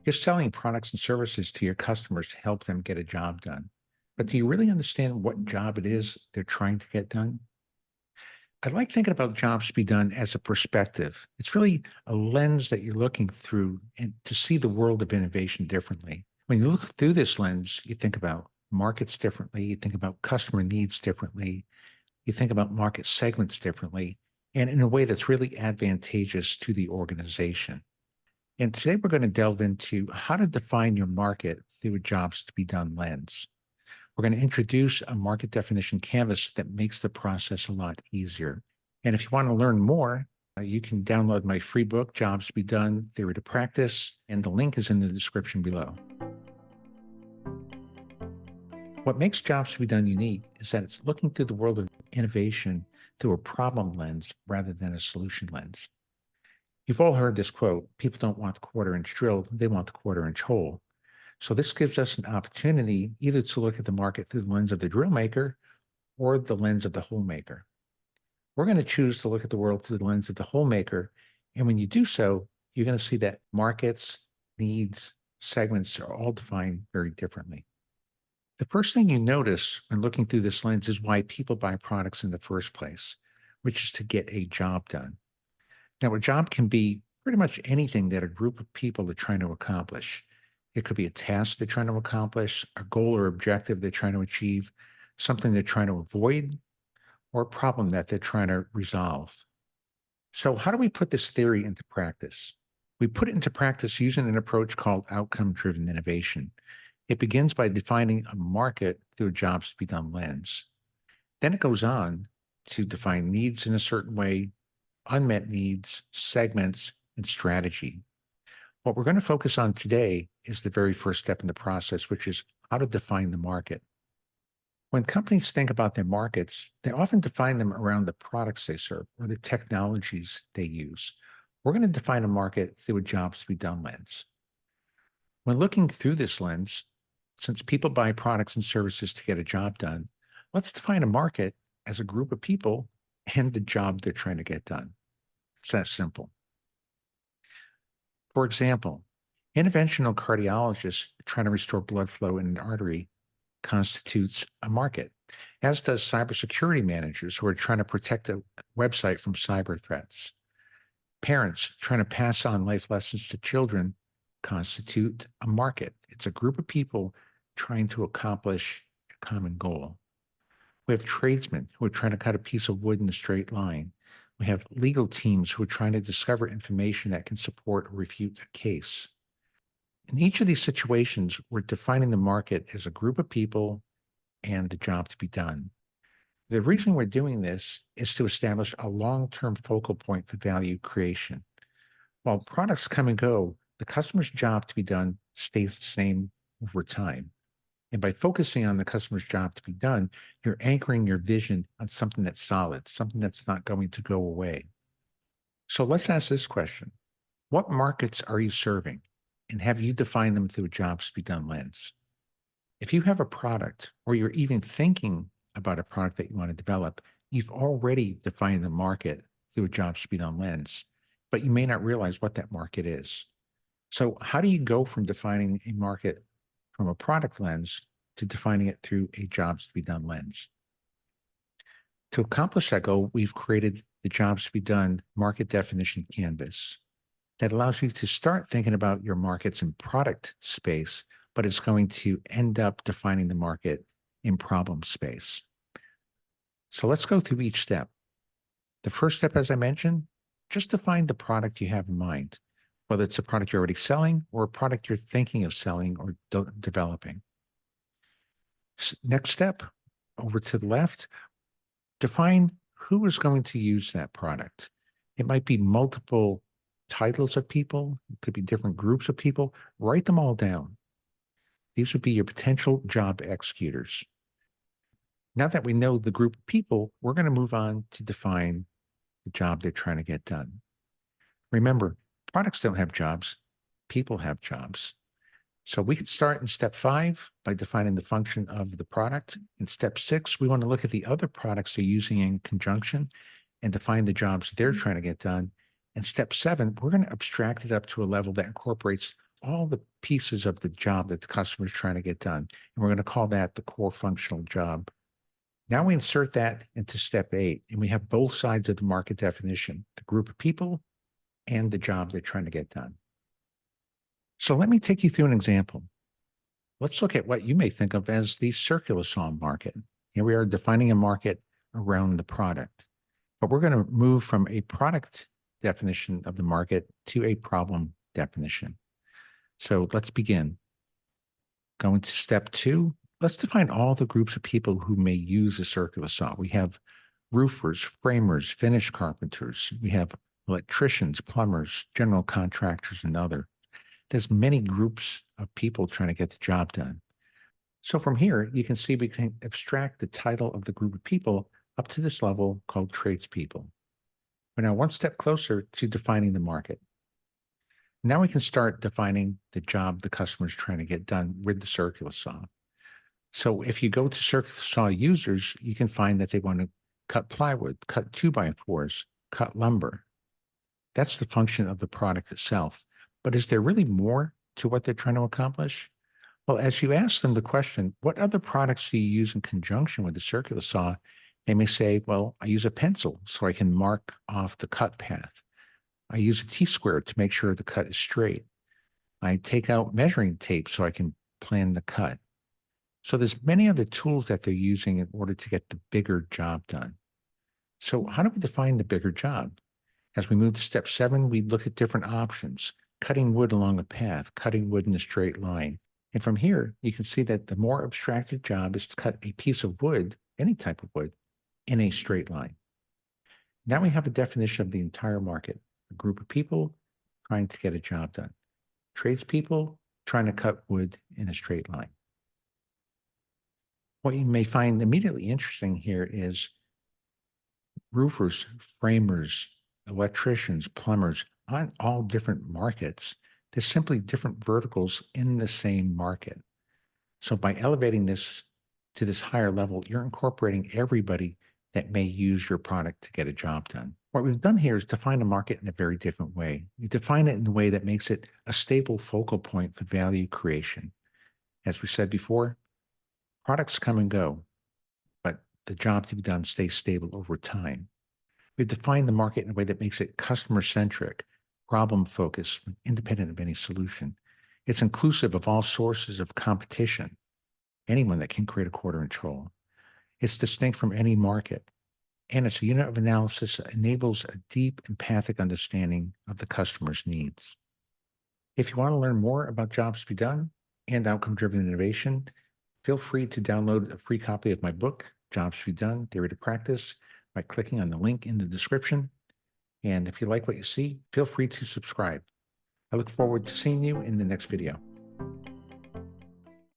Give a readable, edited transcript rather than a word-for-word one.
You're selling products and services to your customers to help them get a job done. But do you really understand what job it is they're trying to get done? I like thinking about jobs to be done as a perspective. It's really a lens that you're looking through and to see the world of innovation differently. When you look through this lens, you think about markets differently, you think about customer needs differently, you think about market segments differently, and in a way that's really advantageous to the organization. And today we're going to delve into how to define your market through a jobs to be done lens. We're going to introduce a market definition canvas that makes the process a lot easier. And if you want to learn more, you can download my free book, Jobs to Be Done, Theory to Practice, and the link is in the description below. What makes Jobs to Be Done unique is that it's looking through the world of innovation through a problem lens rather than a solution lens. You've all heard this quote, people don't want the quarter-inch drill, they want the quarter-inch hole. So this gives us an opportunity either to look at the market through the lens of the drill maker or the lens of the hole maker. We're going to choose to look at the world through the lens of the hole maker. And when you do so, you're going to see that markets, needs, segments are all defined very differently. The first thing you notice when looking through this lens is why people buy products in the first place, which is to get a job done. Now, a job can be pretty much anything that a group of people are trying to accomplish. It could be a task they're trying to accomplish, a goal or objective they're trying to achieve, something they're trying to avoid, or a problem that they're trying to resolve. So how do we put this theory into practice? We put it into practice using an approach called outcome-driven innovation. It begins by defining a market through a jobs to be done lens. Then it goes on to define needs in a certain way, unmet needs, segments, and strategy. What we're going to focus on today is the very first step in the process, which is how to define the market. When companies think about their markets, they often define them around the products they serve or the technologies they use. We're going to define a market through a jobs to be done lens. When looking through this lens, since people buy products and services to get a job done, let's define a market as a group of people and the job they're trying to get done. It's that simple. For example, interventional cardiologists trying to restore blood flow in an artery constitutes a market, as does cybersecurity managers who are trying to protect a website from cyber threats. Parents trying to pass on life lessons to children constitute a market. It's a group of people trying to accomplish a common goal. We have tradesmen who are trying to cut a piece of wood in a straight line. We have legal teams who are trying to discover information that can support or refute a case. In each of these situations, we're defining the market as a group of people and the job to be done. The reason we're doing this is to establish a long-term focal point for value creation. While products come and go, the customer's job to be done stays the same over time. And by focusing on the customer's job to be done, you're anchoring your vision on something that's solid, something that's not going to go away. So let's ask this question. What markets are you serving? And have you defined them through a jobs to be done lens? If you have a product or you're even thinking about a product that you want to develop, you've already defined the market through a jobs to be done lens, but you may not realize what that market is. So how do you go from defining a market from a product lens to defining it through a jobs to be done lens? To accomplish that goal, we've created the jobs to be done market definition canvas that allows you to start thinking about your markets in product space, but it's going to end up defining the market in problem space. So let's go through each step. The first step, as I mentioned, just define the product you have in mind, whether it's a product you're already selling or a product you're thinking of selling or developing. Next step, over to the left, define who is going to use that product. It might be multiple titles of people. It could be different groups of people. Write them all down. These would be your potential job executors. Now that we know the group of people, we're going to move on to define the job they're trying to get done. Remember, products don't have jobs. People have jobs. So we can start in step 5 by defining the function of the product. In step 6, we want to look at the other products they're using in conjunction and define the jobs they're trying to get done. In step 7, we're going to abstract it up to a level that incorporates all the pieces of the job that the customer is trying to get done. And we're going to call that the core functional job. Now we insert that into step 8, and we have both sides of the market definition, the group of people and the job they're trying to get done. So let me take you through an example. Let's look at what you may think of as the circular saw market. Here we are defining a market around the product, but we're going to move from a product definition of the market to a problem definition. So let's begin. Going to step 2, let's define all the groups of people who may use a circular saw. We have roofers, framers, finish carpenters. We have electricians, plumbers, general contractors, and other. There's many groups of people trying to get the job done. So from here, you can see we can abstract the title of the group of people up to this level called tradespeople. We're now one step closer to defining the market. Now we can start defining the job the customer is trying to get done with the circular saw. So if you go to circular saw users, you can find that they want to cut plywood, cut 2x4s, cut lumber. That's the function of the product itself. But is there really more to what they're trying to accomplish? Well, as you ask them the question, what other products do you use in conjunction with the circular saw? They may say, well, I use a pencil so I can mark off the cut path. I use a T-square to make sure the cut is straight. I take out measuring tape so I can plan the cut. So there's many other tools that they're using in order to get the bigger job done. So how do we define the bigger job? As we move to step 7, we look at different options. Cutting wood along a path, cutting wood in a straight line. And from here, you can see that the more abstracted job is to cut a piece of wood, any type of wood, in a straight line. Now we have a definition of the entire market, a group of people trying to get a job done. Tradespeople trying to cut wood in a straight line. What you may find immediately interesting here is roofers, framers, electricians, plumbers, aren't all different markets. They're simply different verticals in the same market. So by elevating this to this higher level, you're incorporating everybody that may use your product to get a job done. What we've done here is define a market in a very different way. We define it in a way that makes it a stable focal point for value creation. As we said before, products come and go, but the job to be done stays stable over time. We've defined the market in a way that makes it customer-centric, problem-focused, independent of any solution. It's inclusive of all sources of competition, anyone that can create a quarter control. It's distinct from any market, and it's a unit of analysis that enables a deep empathic understanding of the customer's needs. If you want to learn more about jobs to be done and outcome-driven innovation, feel free to download a free copy of my book, Jobs to be Done, Theory to Practice, by clicking on the link in the description. And if you like what you see, feel free to subscribe. I look forward to seeing you in the next video.